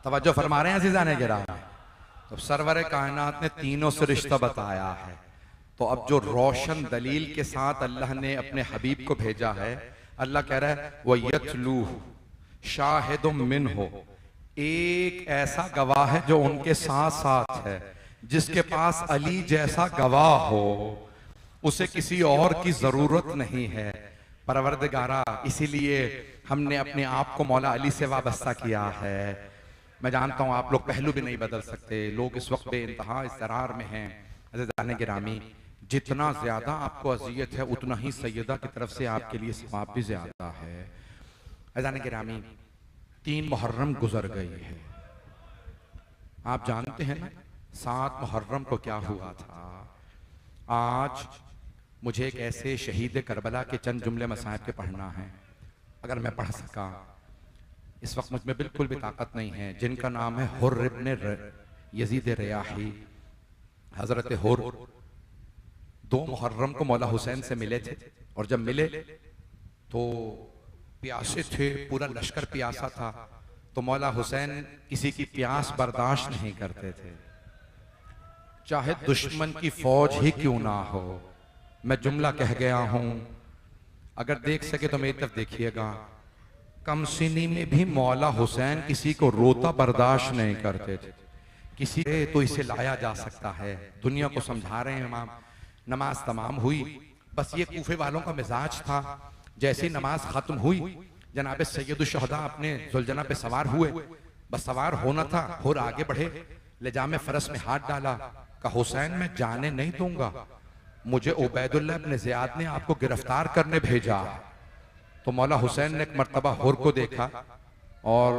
तवज्जो फरमा रहे हैं अज़ीज़ाने गिराम। तो सरवर कायनात ने तीनों से रिश्ता बताया है। तो अब जो रोशन दलील के साथ अल्लाह ने अपने हबीब को भेजा है, अल्लाह कह रहा है वह यतलूहु शाहिदुम मिन्हु, एक ऐसा गवाह है जो उनके साथ साथ है, जिसके पास अली जैसा गवाह हो, उसे किसी और की जरूरत नहीं है। परवरदिगारा, इसीलिए हमने अपने आप को मौला अली से वाबस्ता किया है। मैं जानता हूं आप लोग पहलू भी नहीं बदल सकते, लोग इस वक्त बेइंतहा इस्तरार में हैं। अज़ीज़ाने गिरामी, जितना ज्यादा आपको अजियत है उतना ही सैयदा की तरफ से आपके लिए सवाब भी ज्यादा है। अज़ीज़ाने गिरामी, 3 मुहर्रम गुजर गई है। आप जानते हैं ना 7 मुहर्रम को क्या हुआ था। आज मुझे एक ऐसे शहीद करबला के चंद जुमले मसाइब के पढ़ना है, अगर मैं पढ़ सका। इस वक्त मुझ में बिल्कुल भी ताकत नहीं है, जिनका नाम है हुर्र इब्न यजीद रियाही। हजरत हुर्र 2 मुहर्रम को मौला हुसैन से मिले थे, और जब मिले तो प्यासे थे, पूरा लश्कर प्यासा था। तो मौला हुसैन किसी की प्यास बर्दाश्त नहीं करते थे, चाहे दुश्मन की फौज ही क्यों ना हो। मैं जुमला कह गया हूं, अगर देख सके तो मेरी तरफ देखिएगा। कमसिनी में भी मौला हुसैन किसी को रोता बर्दाश्त नहीं करते थे। किसी तो इसे लाया जा सकता है, दुनिया को समझा रहे हैं इमाम। नमाज तमाम हुई, बस ये कूफे वालों का मिजाज था। जैसी नमाज खत्म हुई, जनाब सैयदुल शुहदा अपने जुलजना पे सवार हुए। बस सवार होना था, और आगे बढ़े, लेजामे फरस में हाथ डाला, कहा हुसैन मैं जाने नहीं दूंगा, मुझे उबैदुल्लाह इब्न ज़ियाद ने आपको गिरफ्तार करने भेजा। तो मौला हुसैन ने एक मर्तबा हुर को देखा और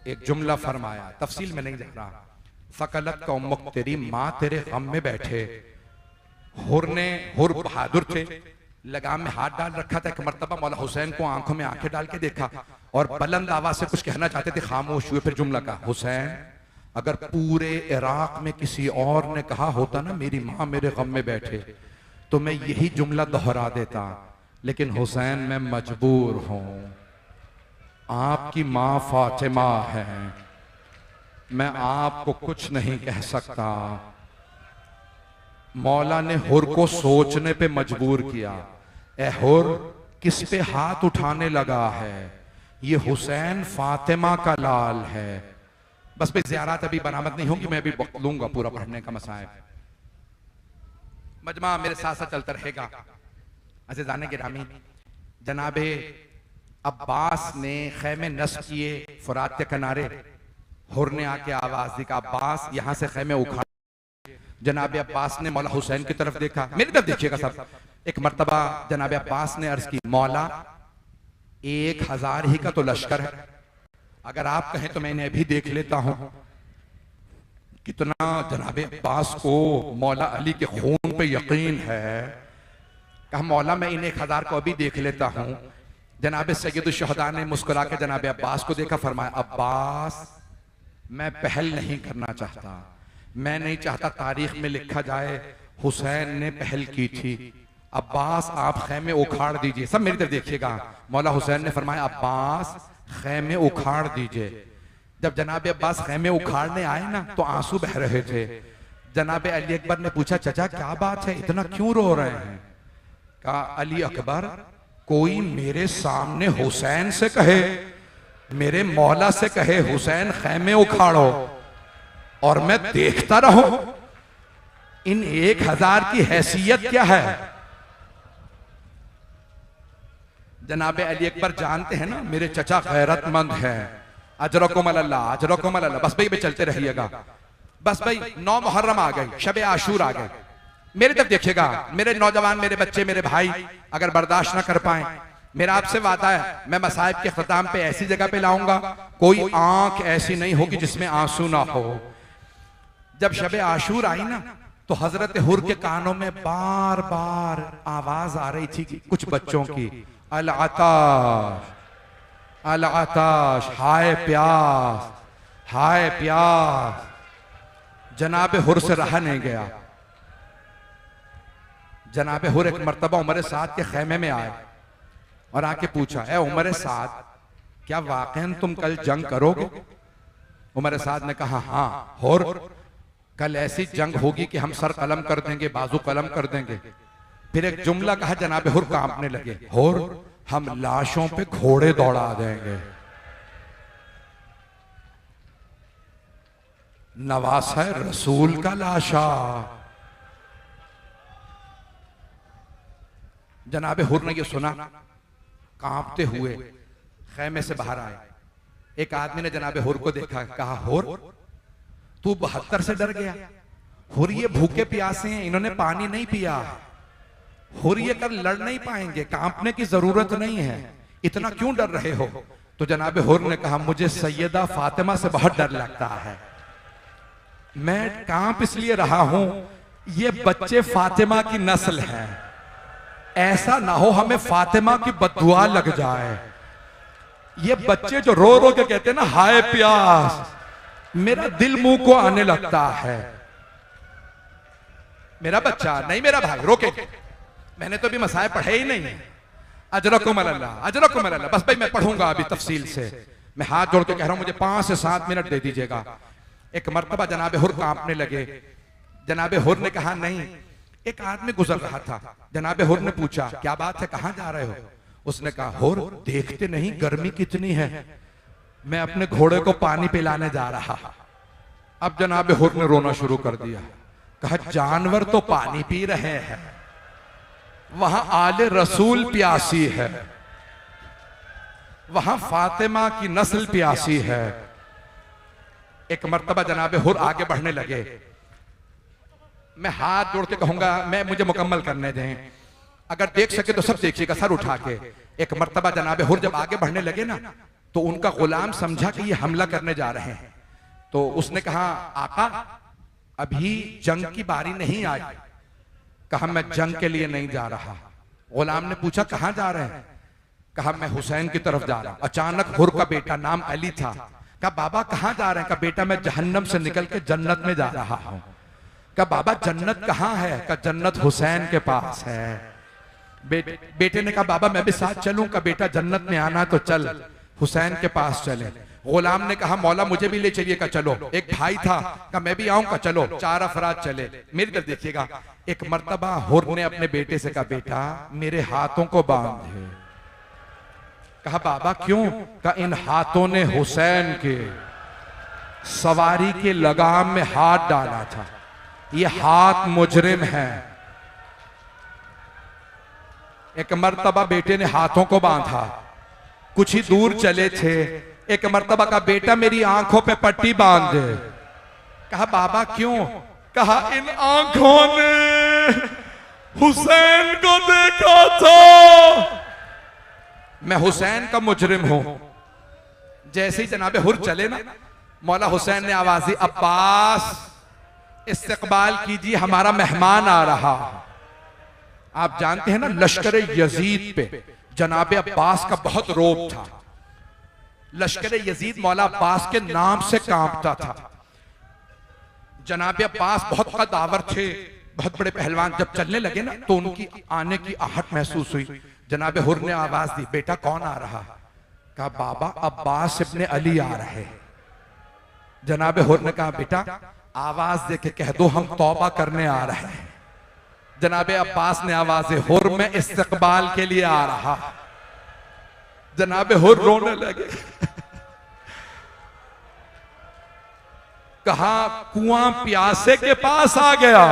एक जुमला फरमाया, तफसील में नहीं जा रहा। फकलत का उम्मुक, तेरी माँ तेरे गम में बैठे। हुर बहादुर थे, लगाम में हाथ डाल रखा था। एक मर्तबा मौला हुसैन को आंखों में आंखें डाल के देखा और बुलंद आवाज से कुछ कहना चाहते थे, खामोश हुए। फिर जुमला कहा, हुसैन अगर पूरे इराक में किसी और ने कहा होता ना मेरी माँ मेरे गम में बैठे, तो मैं यही जुमला दोहरा देता, लेकिन हुसैन मैं मजबूर हूं, आपकी माँ फातिमा है, मैं आपको कुछ नहीं कह सकता। मौला ने हुर को सोचने पे मजबूर किया। ए हुर, किस पे हाथ उठाने लगा है? ये हुसैन फातिमा का लाल है। बस पे ज़ियारत अभी बरामद नहीं होगी, मैं अभी लूंगा पूरा पढ़ने का मसाइब। मजमा मेरे साथ साथ चलता रहेगा। अज़ीज़ाने गिरामी, जनाबे अब्बास ने खैमे नस्ब किए फुरात के किनारे। हुर ने आके आवाज दी, अब्बास यहाँ से खैमे उखाड़। जनाब अब्बास ने मौला हुसैन की तरफ देखा, मेरी तरफ देखिएगा सब। एक मर्तबा जनाब अब्बास ने अर्ज की, मौला 1000 ही का तो लश्कर है, अगर आप कहें तो मैंने अभी देख लेता हूं। कितना जनाब अब्बास को मौला अली के खून पे यकीन है। कहा मौला मैं इन 1000 को अभी देख लेता हूं। जनाब सैयदुल शुहदा ने मुस्कुरा के जनाब अब्बास को देखा, फरमाया अब्बास मैं पहल नहीं करना चाहता, मैं नहीं चाहता तारीख में लिखा जाए हुसैन ने पहल की थी। अब्बास आप खैमे उखाड़ दीजिए। सब मेरी तरफ देखिएगा। मौला हुसैन ने फरमाया अब्बास खैमे उखाड़ दीजिए। जब जनाब अब्बास खैमे उखाड़ने आए ना तो आंसू बह रहे थे। जनाब अली अकबर ने पूछा, चाचा क्या बात है, इतना क्यों रो रहे हैं? कहा अली अकबर, कोई मेरे सामने हुसैन से कहे, मेरे मौला से कहे हुसैन खैमे उखाड़ो और मैं देखता रहूं, इन 1000 की हैसियत क्या है? जनाब अली अकबर जानते हैं ना मेरे चचा गैरतमंद हैं। अजरकुम अल्लाह, अजरकुम अल्लाह। बस भाई चलते रहिएगा। बस भाई 9 मुहर्रम आ गई, शब आशूर आ गए। मेरी तरफ देखिएगा, मेरे नौजवान, मेरे बच्चे, मेरे भाई, अगर बर्दाश्त ना कर पाए, मेरा आपसे वादा है मैं मसाइब के खत्म पे ऐसी जगह पे लाऊंगा, कोई आंख ऐसी नहीं होगी जिसमें आंसू ना हो। जब शब आशूर आई ना तो हजरत हुर के कानों में बार बार आवाज आ रही थी कुछ बच्चों की, अल आताश, अल आताश, हाय प्यास, हाय प्यास। जनाब हुर से रहा नहीं गया। जनाब हुर एक मर्तबा उमर साद के खैमे में आए और आके पूछा, ए उमर साद, क्या वाकई तुम कल जंग करोगे? उमर साद ने कहा हाँ, और कल ऐसी जंग होगी कि हम सर कलम कर देंगे, बाजू कलम कर देंगे। फिर एक जुमला कहा, जनाब हुर कांपने लगे, और हम लाशों पे घोड़े दौड़ा देंगे। नवासा रसूल का लाशा। जनाब हुर ने ये सुना, कांपते हुए खैमे से बाहर आए। एक आदमी ने जनाब हुर को देखा, कहा हुर तू 72 से डर गया? हुर ये भूखे प्यासे हैं, इन्होंने पानी नहीं पिया। हुर ये कल लड़ नहीं पाएंगे, कांपने की जरूरत नहीं है, इतना क्यों डर रहे हो? तो जनाब हुर ने कहा, मुझे सैयदा फातिमा से बहुत डर लगता है, मैं कांप इसलिए रहा हूं, ये बच्चे फातिमा की नस्ल है, ऐसा ना हो हमें फातिमा की बद्दुआ लग जाए। ये बच्चे जो रो रो के कहते हैं ना हाय प्यास, मेरा दिल मुंह को आने लगता है। मेरा बच्चा नहीं, मेरा भाई रोके, मैंने तो अभी मसाए पढ़े ही नहीं। अजरकुम अल्लाह, अजरकुम अल्लाह, बस भाई मैं पढ़ूंगा अभी तफसील से। मैं हाथ जोड़ के कह रहा हूं, मुझे 5 से 7 मिनट दे दीजिएगा। एक मर्तबा जनाब हुर कांपने लगे। जनाब हुर ने कहा नहीं, एक आदमी गुजर रहा था। जनाब हुर ने पूछा, क्या बात है, कहां जा रहे हो? उसने कहा, हुर देखते नहीं गर्मी कितनी है, मैं अपने घोड़े को पानी पिलाने जा रहा। अब जनाब हुर ने रोना शुरू कर दिया, कहा जानवर तो पानी पी रहे हैं, वहां आले रसूल प्यासी है, वहां फातिमा की नस्ल प्यासी है। एक मर्तबा जनाब हुर आगे बढ़ने लगे। मैं हाथ जोड़ के कहूंगा, मैं मुझे मुकम्मल करने दें, अगर देख सके तो सब देखिएगा सर उठा के। एक मर्तबा जनाब हुर जब आगे बढ़ने लगे ना, तो उनका गुलाम समझा कि ये हमला करने जा रहे हैं। तो उसने कहा, आका अभी जंग की बारी नहीं आई। कहा मैं जंग के लिए नहीं जा रहा। गुलाम ने पूछा कहां जा रहे हैं? कहा मैं हुसैन की तरफ जा रहा हूं। अचानक हुर का बेटा, नाम अली था, कहा बाबा कहां जा रहे हैं? कहा बेटा मैं जहन्नम से निकल के जन्नत में जा रहा हूं। कहा बाबा जन्नत कहां है? कहा जन्नत हुसैन के पास है। बेटे ने कहा बाबा मैं भी साथ चलूं? का बेटा जन्नत में आना तो चल, हुसैन के पास चले। गुलाम ने कहा मौला मुझे भी ले चलिए। का चलो। एक भाई था, का मैं भी आऊं? का चलो। 4 अफराद चले। मेरी तरफ देखिएगा। एक मर्तबा हुर ने अपने बेटे से कहा बेटा मेरे हाथों को बांधे। कहा बाबा क्यों? कहा इन हाथों ने हुसैन के सवारी के लगाम में हाथ डाला था, ये हाथ मुजरिम है। एक मर्तबा बेटे ने हाथों को बांधा। कुछ ही दूर चले थे, एक मर्तबा का बेटा मेरी आंखों पे पट्टी बांध दे। कहा बाबा क्यों? कहा इन आंखों ने हुसैन को देखा था, मैं हुसैन का मुजरिम हूं। जैसे ही जनाबे हुर चले ना, मौला हुसैन ने आवाज दी अब्बास इस्तकबाल कीजिए, हमारा मेहमान आ रहा। आप जानते हैं ना लश्कर यजीद पे जनाबे अब्बास का बहुत रोब था। लश्कर यजीद मौला अब्बास के नाम से कांपता था। जनाबे अब्बास बहुत कदावर थे, बहुत बड़े पहलवान। जब चलने लगे ना तो उनकी आने की आहट महसूस हुई। जनाबे हुर ने आवाज दी बेटा कौन आ रहा? कहा बाबा अब्बास इब्ने अली आ रहे। जनाबे हुर ने कहा बेटा आवाज दे के कह दो हम तौबा करने आ रहे हैं। जनाबे अब्बास ने आवाज दी हुर में इस्तकबाल के लिए आ रहा। जनाबे हुर रोने लगे। कहा कुआं प्यासे के पास आ गया।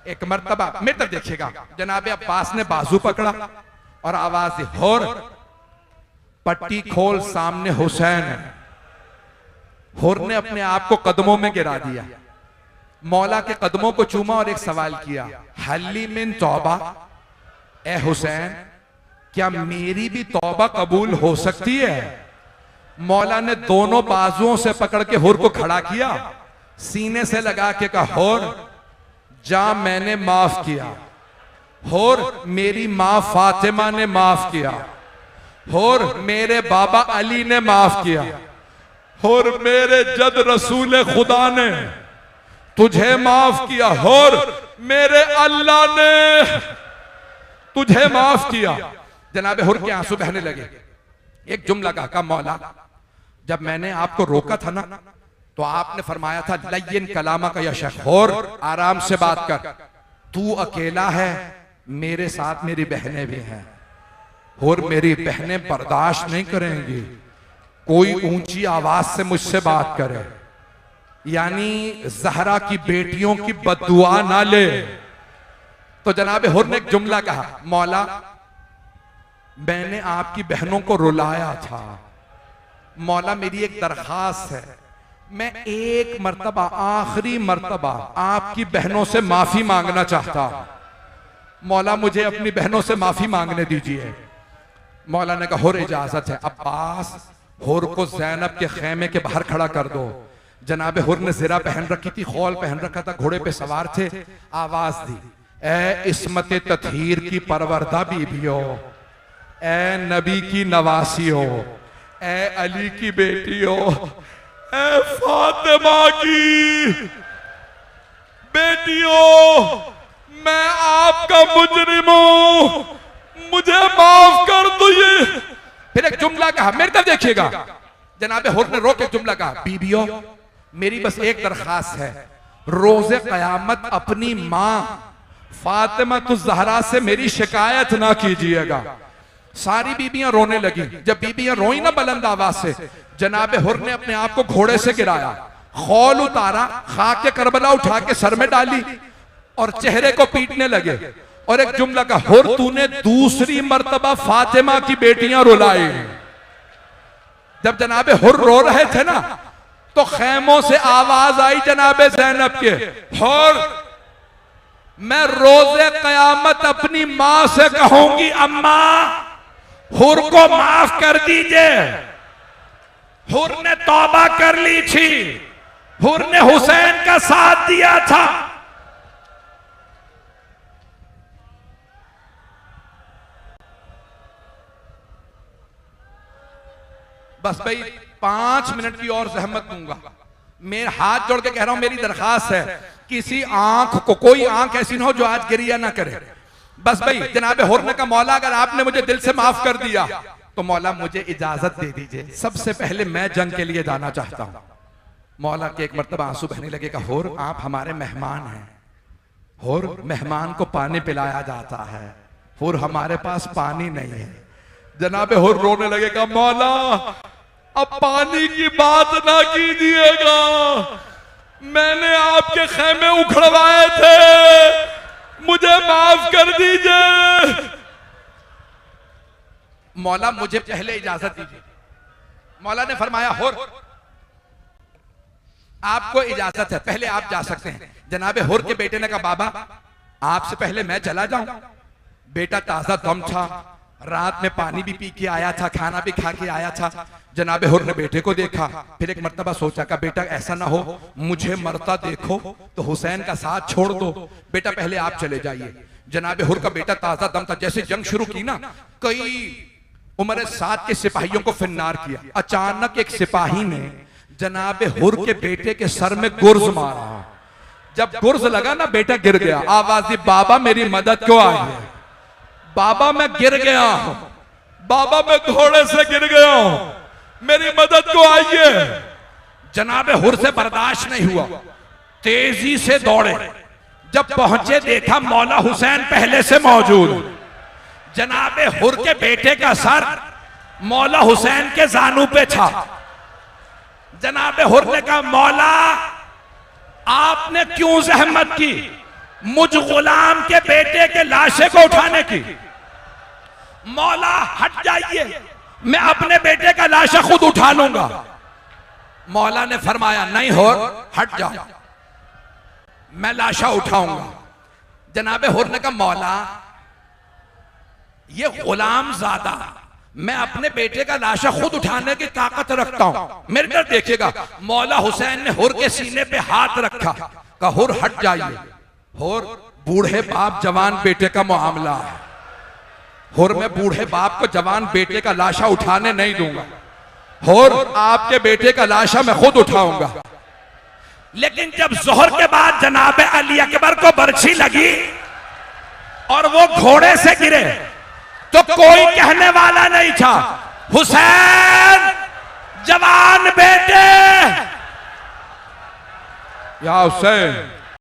एक मर्तबा मेरे तरफ देखिएगा, जनाबे अब्बास ने बाजू पकड़ा और आवाज दी हुर पट्टी खोल, सामने हुसैन है। हुर ने अपने आप को कदमों में गिरा दिया, मौला के कदमों को चूमा और एक सवाल किया, हल्ली मिन तौबा, ए हुसैन क्या मेरी भी तौबा कबूल हो सकती है? मौला ने दोनों बाजुओं से पकड़ के हुर को खड़ा किया, सीने से लगा के कहा हुर जा मैंने माफ किया। हुर मेरी मां फातिमा ने माफ किया। हुर मेरे बाबा अली ने माफ किया। हुर मेरे जद रसूल खुदा ने तुझे माफ किया। हुर मेरे अल्लाह ने तुझे माफ किया। जनाबे हुर के आंसू बहने लगे। एक जुमला कहा मौला जब मैंने आपको रोका था ना, तो आपने फरमाया था लय्यिन कलामा का या शेख, और आराम से बात कर, तू अकेला है, मेरे साथ मेरी बहनें भी हैं, और मेरी बहनें बर्दाश्त नहीं करेंगी कोई ऊंची आवाज से मुझसे बात करे, यानी जहरा की बेटियों की बद्दुआ ना ले। तो जनाब हुर ने एक जुमला कहा, मौला मैंने आपकी बहनों को रुलाया था, मौला मेरी एक दरखास्त है, मैं एक मर्तबा, आखिरी मर्तबा आपकी बहनों से माफी मांगना चाहता हूं, मौला मुझे अपनी बहनों से माफी मांगने दीजिए। मौला ने कहा हुर इजाजत है, अब्बास हुर को ज़ैनब के खेमे के बाहर खड़ा कर दो। जनाब हुर ने ज़िरा पहन रखी थी, खौल पहन रखा था, घोड़े पे सवार थे, आवाज दी, ए इस्मत ततहीर की परवरदा बीबियो, ए नबी की नवासियो, ए अली की बेटियो, ए फातिमा की बेटियों, मैं आपका मुजरिम हूं, मुझे माफ कर दो। ये फिर एक जुमला कहा, मेरी तरफ देखिएगा, जनाबे हुर ने रोक एक जुमला कहा, बीबियों मेरी बस एक दरखास्त है, रोजे कयामत अपनी मां फातिमा तुज ज़हरा से मेरी शिकायत ना कीजिएगा। सारी बीबियां रोने लगी। जब बीबियां रोई ना बुलंद आवाज से, जनाबे हुर ने अपने आप को घोड़े से गिराया, खौल उतारा, खाके करबला उठा के सर में डाली और चेहरे को पीटने लगे, और एक जुमला का, हुर तूने दूसरी मर्तबा फातिमा की बेटियां रुलाई। जब जनाबे हुर रो रहे थे ना, तो खैमों से आवाज आई जनाबे ज़ैनब के, हुर मैं रोजे कयामत अपनी मां से कहूंगी, अम्मा हुर को माफ कर दीजिए। हुर ने तौबा कर ली थी, हुर ने हुसैन का साथ दिया था। बस भाई 5 मिनट की और जहमत दूंगा, मेरे हाथ जोड़ के कह रहा हूं, मेरी दरखास्त है, किसी आंख को, कोई आंख ऐसी ना हो जो आज गिरिया ना करे। बस भाई जनाबे हुर ने कहा, मौला अगर आपने मुझे दिल से माफ कर दिया तो मौला मुझे इजाजत दे दीजिए, सबसे पहले मैं जंग के लिए जाना चाहता हूं। मौला के एक मर्तबा आंसू बहने लगे, कहा हुर आप हमारे मेहमान हैं, हुर मेहमान को पानी पिलाया जाता है, हुर हमारे पास पानी नहीं है। जनाबे हुर रोने लगे, कहा मौला अब पानी की बात ना कीजिएगा, मैंने आपके खेमे उखड़वाए थे, मुझे माफ कर दीजिए। मौला मुझे पहले इजाजत दीजिए। मौला ने फरमाया, हुर आपको इजाजत है, पहले आप जा सकते हैं। जनाबे हुर के बेटे ने कहा, बाबा आपसे पहले मैं चला जाऊं? बेटा ताजा दम था, रात में पानी भी पी के आया था, खाना भी खा के आया था। जनाबे हुर ने बेटे को देखा, फिर एक मर्तबा सोचा का बेटा ऐसा ना हो मुझे मरता देखो तो हुसैन का साथ छोड़ दो, बेटा पहले आप चले जाइए। जनाबे हुर का बेटा ताजा दम था, जैसे जंग शुरू की ना, कई उमर साथ के सिपाहियों को फिन्नार किया। अचानक एक सिपाही ने जनाबे हुर के बेटे के सर में गुर्ज मारा, जब गुर्ज लगा ना बेटा गिर गया, आवाज दी, बाबा मेरी मदद क्यों आई है? बाबा मैं गिर गया हूं, बाबा मैं घोड़े से गिर गया हूं, मेरी मदद को आइए। जनाबे हुर से बर्दाश्त नहीं हुआ, तेजी से दौड़े, जब पहुंचे देखा मौला हुसैन पहले से मौजूद। जनाबे हुर के बेटे का सर मौला हुसैन के जानू पे था। जनाबे हुर ने कहा, मौला आपने क्यों जहमत की मुझ गुलाम के बेटे के लाशे को उठाने की? मौला हट जाइए, मैं अपने बेटे का लाशा खुद उठा लूंगा। मौला ने फरमाया, नहीं हुर हट जाओ, मैं लाशा उठाऊंगा। जनाबे हुर ने कहा, मौला ये गुलाम ज़ादा, मैं अपने बेटे का लाशा खुद उठाने की ताकत रखता हूं, मेरे तरफ देखिएगा। मौला हुसैन ने हुर के सीने पे हाथ रखा, कहा हुर हट जाइए, हुर बूढ़े बाप जवान बेटे का मामला है, हुर मैं बूढ़े बाप को जवान बेटे का लाशा उठाने नहीं दूंगा, हुर आपके बेटे का लाशा मैं खुद उठाऊंगा। लेकिन जब जोहर के बाद जनाब अली अकबर को बर्छी लगी और वो घोड़े से गिरे तो कोई कहने वाला नहीं था, हुसैन जवान बेटे या हुसैन